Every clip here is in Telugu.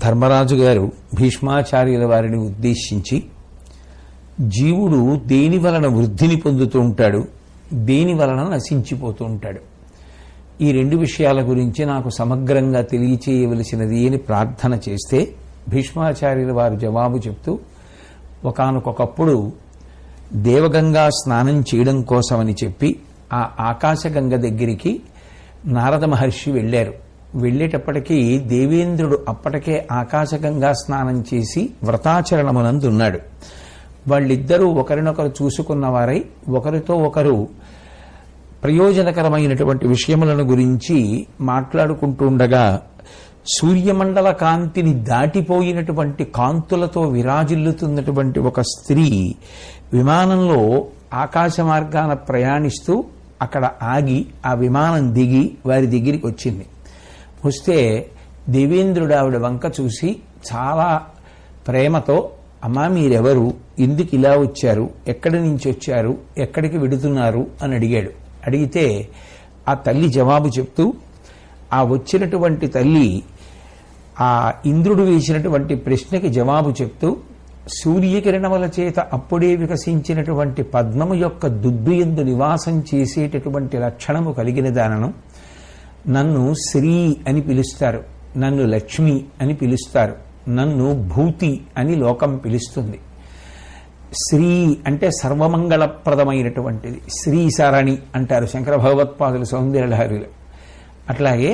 ధర్మరాజు గారు భీష్మాచార్యుల వారిని ఉద్దేశించి, జీవుడు దేని వలన వృద్ధిని పొందుతూ ఉంటాడు, దేని వలన నశించిపోతూ ఉంటాడు, ఈ రెండు విషయాల గురించి నాకు సమగ్రంగా తెలియచేయవలసినది అని ప్రార్థన చేస్తే భీష్మాచార్యుల వారు జవాబు చెప్తూ, ఒకానొకప్పుడు దేవగంగా స్నానం చేయడం కోసమని చెప్పి ఆ ఆకాశగంగ దగ్గరికి నారద మహర్షి వెళ్ళారు. వెళ్ళేటప్పటికీ దేవేంద్రుడు అప్పటికే ఆకాశగంగా స్నానం చేసి వ్రతాచరణమునందున్నాడు. వాళ్ళిద్దరూ ఒకరినొకరు చూసుకున్నవారై ఒకరితో ఒకరు ప్రయోజనకరమైనటువంటి విషయములను గురించి మాట్లాడుకుంటూ ఉండగా, సూర్యమండల కాంతిని దాటిపోయినటువంటి కాంతులతో విరాజిల్లుతున్నటువంటి ఒక స్త్రీ విమానంలో ఆకాశ మార్గాన ప్రయాణిస్తూ అక్కడ ఆగి ఆ విమానం దిగి వారి దగ్గరికి వచ్చింది. వస్తే దేవేంద్రుడు ఆవిడ వంక చూసి చాలా ప్రేమతో, అమ్మా మీరెవరు, ఎందుకు ఇలా వచ్చారు, ఎక్కడి నుంచి వచ్చారు, ఎక్కడికి వెడుతున్నారు అని అడిగాడు. అడిగితే ఆ తల్లి జవాబు చెప్తూ, ఆ వచ్చినటువంటి తల్లి ఆ ఇంద్రుడు వేసినటువంటి ప్రశ్నకి జవాబు చెప్తూ, సూర్యకిరణముల చేత అప్పుడే వికసించినటువంటి పద్మము యొక్క దుద్దు యందు నివాసం చేసేటటువంటి లక్షణము కలిగిన దానను నన్ను శ్రీ అని పిలుస్తారు, నన్ను లక్ష్మి అని పిలుస్తారు, నన్ను భూతి అని లోకం పిలుస్తుంది. శ్రీ అంటే సర్వమంగళప్రదమైనటువంటిది, శ్రీ సరణి అంటారు శంకర భగవత్పాదులు సౌందర్యలహరిలో. అట్లాగే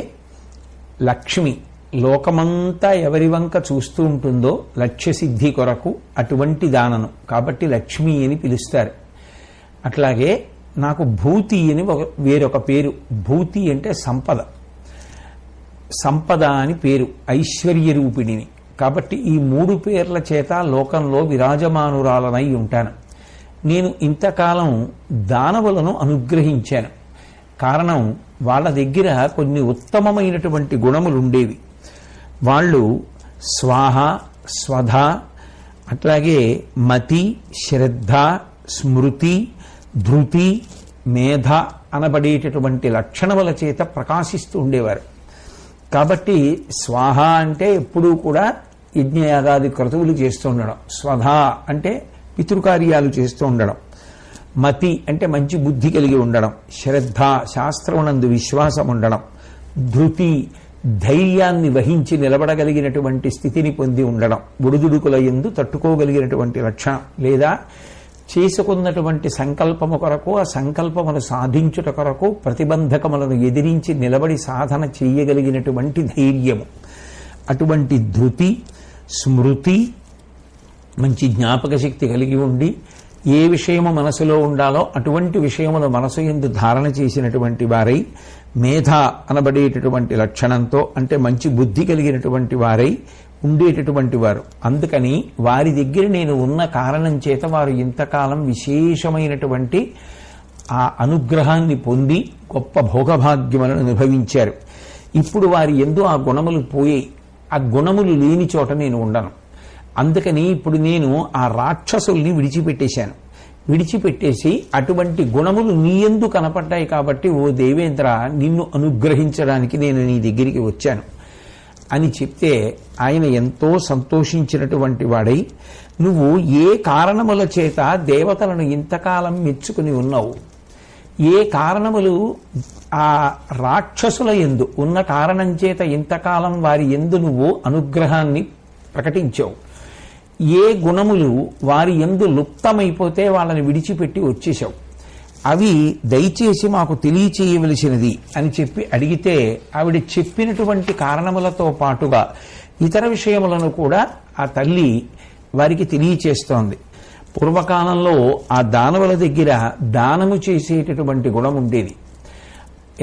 లక్ష్మి లోకమంతా ఎవరి వంక చూస్తూ ఉంటుందో లక్ష్యసిద్ధి కొరకు అటువంటి దానను, కాబట్టి లక్ష్మి అని పిలుస్తారు. అట్లాగే నాకు భూతి అని వేరొక పేరు. భూతి అంటే సంపద, సంపద అని పేరు, ఐశ్వర్య రూపిణిని. కాబట్టి ఈ మూడు పేర్ల చేత లోకంలో విరాజమానురాలనై ఉంటాను. నేను ఇంతకాలం దానవులను అనుగ్రహించాను. కారణం, వాళ్ళ దగ్గర కొన్ని ఉత్తమమైనటువంటి గుణములుండేవి. వాళ్ళు స్వాహ, స్వధ, అట్లాగే మతి, శ్రద్ధ, స్మృతి, ధృతి, మేధ అనబడేటటువంటి లక్షణముల చేత ప్రకాశిస్తూ ఉండేవారు. కాబట్టి స్వాహ అంటే ఎప్పుడూ కూడా యజ్ఞయాగాది క్రతువులు చేస్తూ ఉండడం, స్వధ అంటే పితృకార్యాలు చేస్తూ ఉండడం, మతి అంటే మంచి బుద్ధి కలిగి ఉండడం, శ్రద్ధ శాస్త్రమునందు విశ్వాసం ఉండడం, ధృతి ధైర్యాన్ని వహించి నిలబడగలిగినటువంటి స్థితిని పొంది ఉండడం, ఒడిదుడుకుల యందు తట్టుకోగలిగినటువంటి లక్షణం, లేదా చేసుకున్నటువంటి సంకల్పము కొరకు ఆ సంకల్పమును సాధించుట కొరకు ప్రతిబంధకములను ఎదిరించి నిలబడి సాధన చేయగలిగినటువంటి ధైర్యము, అటువంటి ధృతి, స్మృతి, మంచి జ్ఞాపక శక్తి కలిగి ఉండి ఏ విషయము మనసులో ఉండాలో అటువంటి విషయమును మనసు యందు ధారణ చేసినటువంటి వారై, మేధ అనబడేటటువంటి లక్షణంతో అంటే మంచి బుద్ధి కలిగినటువంటి వారై ఉండేటటువంటి వారు. అందుకని వారి దగ్గర నేను ఉన్న కారణం చేత వారు ఇంతకాలం విశేషమైనటువంటి ఆ అనుగ్రహాన్ని పొంది గొప్ప భోగభాగ్యములను అనుభవించారు. ఇప్పుడు వారి యందు ఆ గుణములు పోయాయి. ఆ గుణములు లేని చోట నేను ఉండను. అందుకని ఇప్పుడు నేను ఆ రాక్షసుల్ని విడిచిపెట్టేశాను. విడిచిపెట్టేసి అటువంటి గుణములు నీ యందు కనపడ్డాయి కాబట్టి ఓ దేవేంద్ర, నిన్ను అనుగ్రహించడానికి నేను నీ దగ్గరికి వచ్చాను అని చెప్తే ఆయన ఎంతో సంతోషించినటువంటి వాడై, నువ్వు ఏ కారణముల చేత దేవతలను ఇంతకాలం మెచ్చుకుని ఉన్నావు, ఏ కారణములు ఆ రాక్షసుల యందు ఉన్న కారణం చేత ఇంతకాలం వారి యందు నువ్వు అనుగ్రహాన్ని ప్రకటించావు, ఏ గుణములు వారి యందు లుప్తమైపోతే వాళ్ళని విడిచిపెట్టి వచ్చేశావు, అవి దయచేసి మాకు తెలియచేయవలసినది అని చెప్పి అడిగితే ఆవిడ చెప్పినటువంటి కారణములతో పాటుగా ఇతర విషయములను కూడా ఆ తల్లి వారికి తెలియచేస్తోంది. పూర్వకాలంలో ఆ దానవుల దగ్గర దానము చేసేటటువంటి గుణం ఉండేది.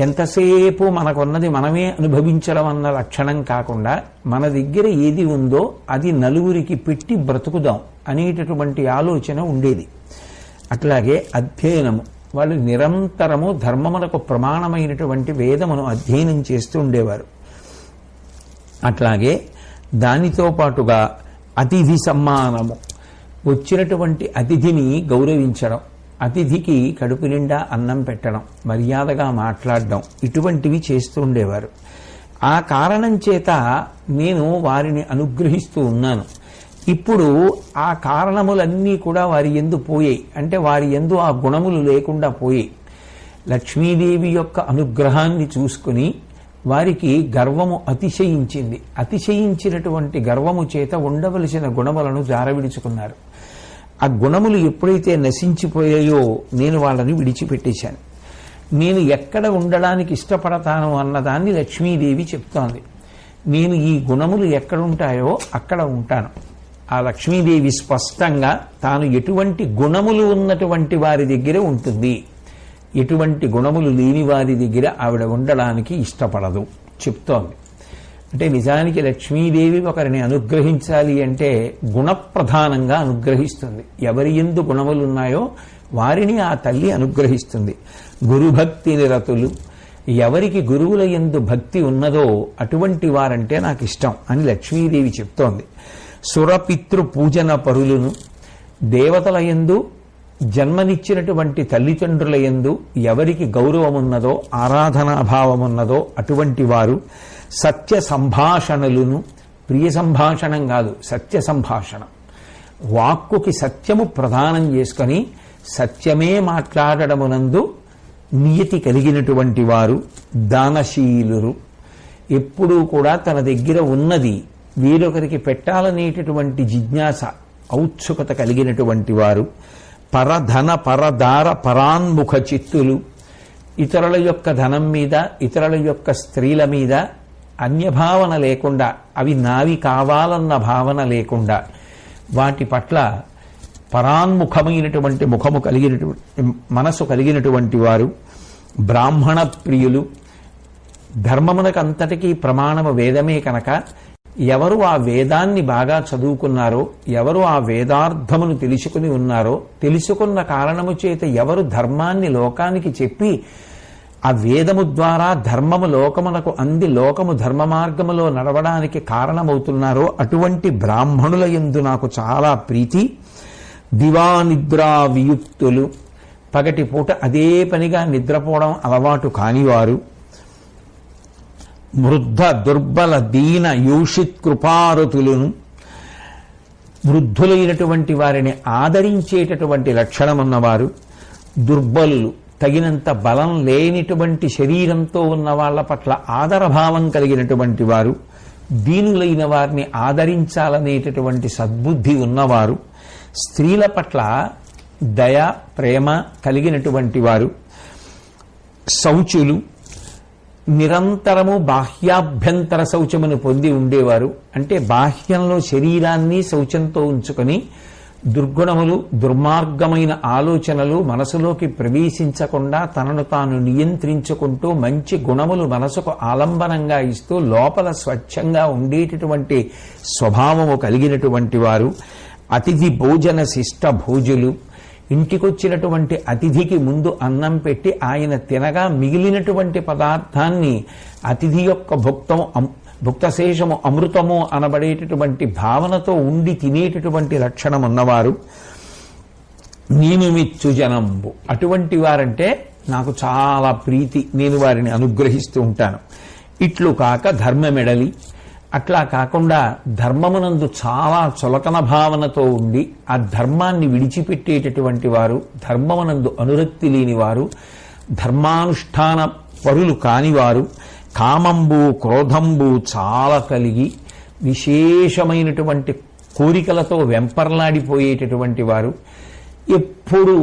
ఎంతసేపు మనకున్నది మనమే అనుభవించడం అన్న లక్షణం కాకుండా మన దగ్గర ఏది ఉందో అది నలుగురికి పెట్టి బ్రతుకుదాం అనేటటువంటి ఆలోచన ఉండేది. అట్లాగే అధ్యయనము, వాళ్ళు నిరంతరము ధర్మములకు ప్రమాణమైనటువంటి వేదమును అధ్యయనం చేస్తూ ఉండేవారు. అట్లాగే దానితో పాటుగా అతిథి సమ్మానము, వచ్చినటువంటి అతిథిని గౌరవించడం, అతిథికి కడుపు నిండా అన్నం పెట్టడం, మర్యాదగా మాట్లాడడం, ఇటువంటివి చేస్తూ ఉండేవారు. ఆ కారణం చేత నేను వారిని అనుగ్రహిస్తూ ఉన్నాను. ఇప్పుడు ఆ కారణములన్నీ కూడా వారి యందు పోయాయి. అంటే వారి యందు ఆ గుణములు లేకుండా పోయాయి. లక్ష్మీదేవి యొక్క అనుగ్రహాన్ని చూసుకుని వారికి గర్వము అతిశయించింది. అతిశయించినటువంటి గర్వము చేత ఉండవలసిన గుణములను జారవిడుచుకున్నారు. ఆ గుణములు ఎప్పుడైతే నశించిపోయాయో నేను వాళ్ళని విడిచిపెట్టేశాను. నేను ఎక్కడ ఉండడానికి ఇష్టపడతాను అన్నదాన్ని లక్ష్మీదేవి చెప్తోంది. నేను ఈ గుణములు ఎక్కడుంటాయో అక్కడ ఉంటాను. ఆ లక్ష్మీదేవి స్పష్టంగా తాను ఎటువంటి గుణములు ఉన్నటువంటి వారి దగ్గర ఉంటుంది, ఎటువంటి గుణములు లేని వారి దగ్గర ఆవిడ ఉండడానికి ఇష్టపడదు చెప్తోంది. అంటే నిజానికి లక్ష్మీదేవి ఒకరిని అనుగ్రహించాలి అంటే గుణప్రధానంగా అనుగ్రహిస్తుంది. ఎవరి యందు గుణములున్నాయో వారిని ఆ తల్లి అనుగ్రహిస్తుంది. గురుభక్తి నిరతులు, ఎవరికి గురువుల యందు భక్తి ఉన్నదో అటువంటి వారంటే నాకు ఇష్టం అని లక్ష్మీదేవి చెప్తోంది. సురపితృ పూజన పరులను, దేవతల యందు జన్మనిచ్చినటువంటి తల్లిదండ్రుల యందు ఎవరికి గౌరవమున్నదో ఆరాధనాభావమున్నదో అటువంటి వారు, సత్య సంభాషణలను, ప్రియ సంభాషణం కాదు సత్య సంభాషణం, వాక్కుకి సత్యము ప్రదానం చేసుకొని సత్యమే మాట్లాడడమునందు నియతి కలిగినటువంటి వారు, దానశీలురు, ఎప్పుడూ కూడా తన దగ్గర ఉన్నది వేరొకరికి పెట్టాలనేటటువంటి జిజ్ఞాస ఔత్సుకత కలిగినటువంటి వారు, పరధన పరదార పరాన్ముఖ చిత్తులు, ఇతరుల యొక్క ధనం మీద ఇతరుల యొక్క స్త్రీల మీద అన్యభావన లేకుండా, అవి నావి కావాలన్న భావన లేకుండా వాటి పట్ల పరాన్ముఖమైనటువంటి ముఖము కలిగినటువంటి మనసు కలిగినటువంటి వారు, బ్రాహ్మణ ప్రియులు, ధర్మమునకు అంతటికీ ప్రమాణము వేదమే కనుక ఎవరు ఆ వేదాన్ని బాగా చదువుకున్నారో, ఎవరు ఆ వేదార్థమును తెలుసుకుని ఉన్నారో, తెలుసుకున్న కారణము చేత ఎవరు ధర్మాన్ని లోకానికి చెప్పి ఆ వేదము ద్వారా ధర్మము లోకమునకు అంది లోకము ధర్మ మార్గములో నడవడానికి కారణమవుతున్నారో అటువంటి బ్రాహ్మణుల యందు నాకు చాలా ప్రీతి. దివానిద్రా వియుక్తులు, పగటి పూట అదే పనిగా నిద్రపోవడం అలవాటు కానివారు, వృద్ధ దుర్బల దీన యూషిత్ కృపారతులను, వృద్ధులైనటువంటి వారిని ఆదరించేటటువంటి లక్షణమున్నవారు, దుర్బలులు, తగినంత బలం లేనిటువంటి శరీరంతో ఉన్న వాళ్ళ పట్ల ఆదరభావం కలిగినటువంటి వారు, దీనులైన వారిని ఆదరించాలనేటటువంటి సద్బుద్ధి ఉన్నవారు, స్త్రీల పట్ల దయ ప్రేమ కలిగినటువంటి వారు, శౌచులు, నిరంతరము బాహ్యాభ్యంతర శౌచమును పొంది ఉండేవారు. అంటే బాహ్యంలో శరీరాన్ని శౌచంతో ఉంచుకొని దుర్గుణములు దుర్మార్గమైన ఆలోచనలు మనసులోకి ప్రవేశించకుండా తనను తాను నియంత్రించుకుంటూ మంచి గుణములు మనసుకు ఆలంబనంగా ఇస్తూ లోపల స్వచ్ఛంగా ఉండేటటువంటి స్వభావము కలిగినటువంటి వారు, అతిథి భోజన శిష్ట భోజులు, ఇంటికొచ్చినటువంటి అతిథికి ముందు అన్నం పెట్టి ఆయన తినగా మిగిలినటువంటి పదార్థాన్ని అతిథి యొక్క భుక్తశేషము అమృతము అనబడేటటువంటి భావనతో ఉండి తినేటటువంటి లక్షణం ఉన్నవారు, నేను మెచ్చు జనంబు, అటువంటి వారంటే నాకు చాలా ప్రీతి, నేను వారిని అనుగ్రహిస్తూ ఉంటాను. ఇట్లు కాక ధర్మమెడలి, అట్లా కాకుండా ధర్మమునందు చాలా చులకన భావనతో ఉండి ఆ ధర్మాన్ని విడిచిపెట్టేటటువంటి వారు, ధర్మమునందు అనురక్తి లేనివారు, ధర్మానుష్ఠాన పరులు కానివారు, కామంబు క్రోధంబు చాలా కలిగి విశేషమైనటువంటి కోరికలతో వెంపర్లాడిపోయేటటువంటి వారు, ఎప్పుడు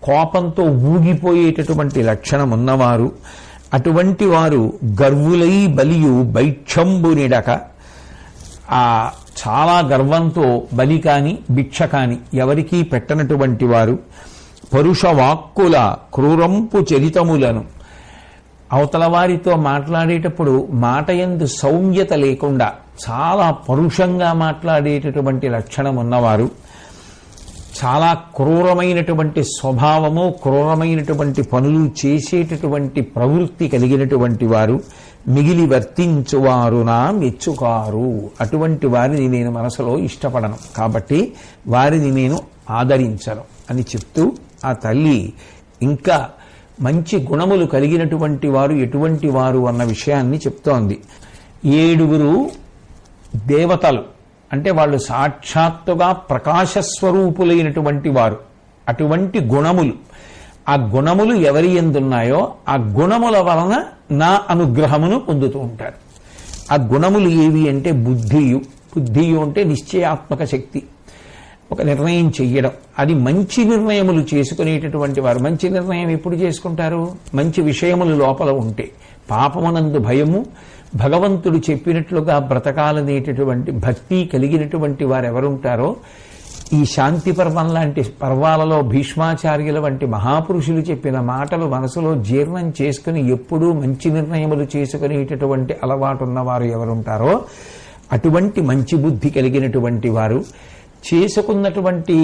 కోపంతో ఊగిపోయేటటువంటి లక్షణం ఉన్నవారు, అటువంటి వారు గర్వులై బలియు బైక్షంబునిడక, ఆ చాలా గర్వంతో బలి కాని భిక్ష కాని ఎవరికీ పెట్టనటువంటి వారు, పరుష వాక్కుల క్రూరంపు చరితములను, అవతల వారితో మాట్లాడేటప్పుడు మాటయందు సౌమ్యత లేకుండా చాలా పరుషంగా మాట్లాడేటటువంటి లక్షణం ఉన్నవారు, చాలా క్రూరమైనటువంటి స్వభావము క్రూరమైనటువంటి పనులు చేసేటటువంటి ప్రవృత్తి కలిగినటువంటి వారు, మిగిలి వర్తించువారు నా మెచ్చుకారు, అటువంటి వారిని నేను మనసులో ఇష్టపడను, కాబట్టి వారిని నేను ఆదరించను అని చెప్తూ ఆ తల్లి ఇంకా మంచి గుణములు కలిగినటువంటి వారు ఎటువంటి వారు అన్న విషయాన్ని చెప్తోంది. 7 దేవతలు అంటే వాళ్ళు సాక్షాత్తుగా ప్రకాశస్వరూపులైనటువంటి వారు. అటువంటి గుణములు, ఆ గుణములు ఎవరి యందున్నాయో ఆ గుణముల వలన నా అనుగ్రహమును పొందుతూ ఉంటారు. ఆ గుణములు ఏవి అంటే బుద్ధియు అంటే నిశ్చయాత్మక శక్తి, ఒక నిర్ణయం చెయ్యడం, అది మంచి నిర్ణయములు చేసుకునేటటువంటి వారు. మంచి నిర్ణయం ఎప్పుడు చేసుకుంటారు? మంచి విషయములు లోపల ఉంటే. పాపమునందు భయము, భగవంతుడు చెప్పినట్లుగా బ్రతకాలనేటటువంటి భక్తి కలిగినటువంటి వారు ఎవరుంటారో, ఈ శాంతి పర్వం లాంటి పర్వాలలో భీష్మాచార్యుల వంటి మహాపురుషులు చెప్పిన మాటలు మనసులో జీర్ణం చేసుకుని ఎప్పుడూ మంచి నిర్ణయములు చేసుకునేటటువంటి అలవాటున్నవారు ఎవరుంటారో అటువంటి మంచి బుద్ధి కలిగినటువంటి వారు, చేసుకున్నటువంటి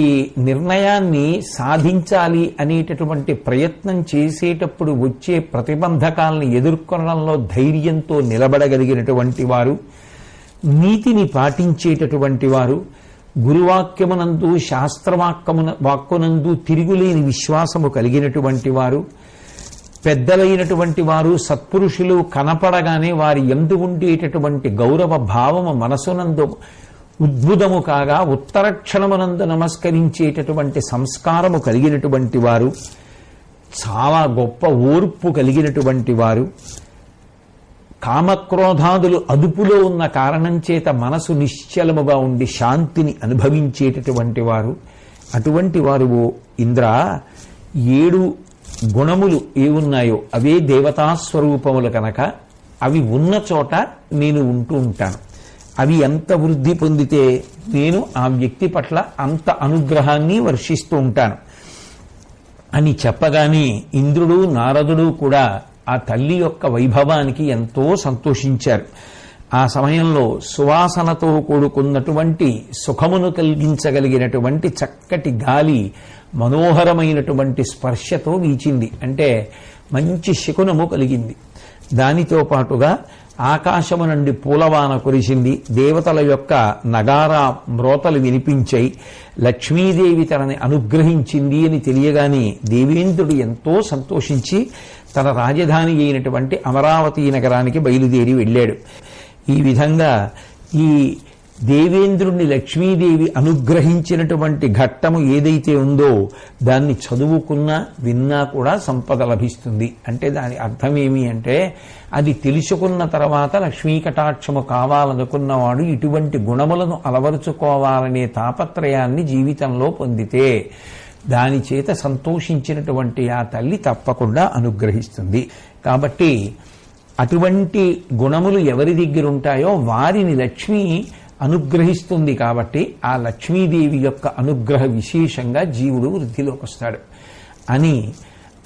నిర్ణయాన్ని సాధించాలి అనేటటువంటి ప్రయత్నం చేసేటప్పుడు వచ్చే ప్రతిబంధకాలను ఎదుర్కొనడంలో ధైర్యంతో నిలబడగలిగినటువంటి వారు, నీతిని పాటించేటటువంటి వారు, గురువాక్యమునందు వాక్కునందు తిరుగులేని విశ్వాసము కలిగినటువంటి వారు, పెద్దలైనటువంటి వారు సత్పురుషులు కనపడగానే వారి యందు ఉండేటటువంటి గౌరవ భావము మనసునందు ఉద్భుతము కాగా ఉత్తరక్షణమునందు నమస్కరించేటటువంటి సంస్కారము కలిగినటువంటి వారు, చాలా గొప్ప ఓర్పు కలిగినటువంటి వారు, కామక్రోధాదులు అదుపులో ఉన్న కారణం చేత మనసు నిశ్చలముగా ఉండి శాంతిని అనుభవించేటటువంటి వారు. అటువంటి వారు ఓ ఇంద్ర 7 గుణములు ఏవున్నాయో అవే దేవతాస్వరూపములు కనుక అవి ఉన్న చోట నేను ఉంటూ ఉంటాను. అవి ఎంత వృద్ధి పొందితే నేను ఆ వ్యక్తి పట్ల అంత అనుగ్రహాన్ని వర్షిస్తూ ఉంటాను అని చెప్పగానే ఇంద్రుడు నారదుడు కూడా ఆ తల్లి యొక్క వైభవానికి ఎంతో సంతోషించారు. ఆ సమయంలో సువాసనతో కూడుకున్నటువంటి సుఖమును కలిగించగలిగినటువంటి చక్కటి గాలి మనోహరమైనటువంటి స్పర్శతో వీచింది. అంటే మంచి శకునము కలిగింది. దానితో పాటుగా ఆకాశము నుండి పూలవాన కురిసింది. దేవతల యొక్క నగారా మ్రోతలు వినిపించాయి. లక్ష్మీదేవి తనని అనుగ్రహించింది అని తెలియగానే దేవేంద్రుడు ఎంతో సంతోషించి తన రాజధాని అయినటువంటి అమరావతి నగరానికి బయలుదేరి వెళ్ళాడు. ఈ విధంగా ఈ దేవేంద్రుణ్ణి లక్ష్మీదేవి అనుగ్రహించినటువంటి ఘట్టము ఏదైతే ఉందో దాన్ని చదువుకున్నా విన్నా కూడా సంపద లభిస్తుంది. అంటే దాని అర్థమేమి అంటే అది తెలుసుకున్న తర్వాత లక్ష్మీ కటాక్షము కావాలనుకున్నవాడు ఇటువంటి గుణములను అలవరుచుకోవాలనే తాపత్రయాన్ని జీవితంలో పొందితే దాని చేత సంతోషించినటువంటి ఆ తల్లి తప్పకుండా అనుగ్రహిస్తుంది. కాబట్టి అటువంటి గుణములు ఎవరి దగ్గర ఉంటాయో వారిని లక్ష్మి అనుగ్రహిస్తుంది. కాబట్టి ఆ లక్ష్మీదేవి యొక్క అనుగ్రహ విశేషంగా జీవుడు వృద్ధిలోకి వస్తాడు అని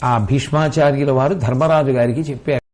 ఆ భీష్మాచార్యుల వారు ధర్మరాజు గారికి చెప్పారు.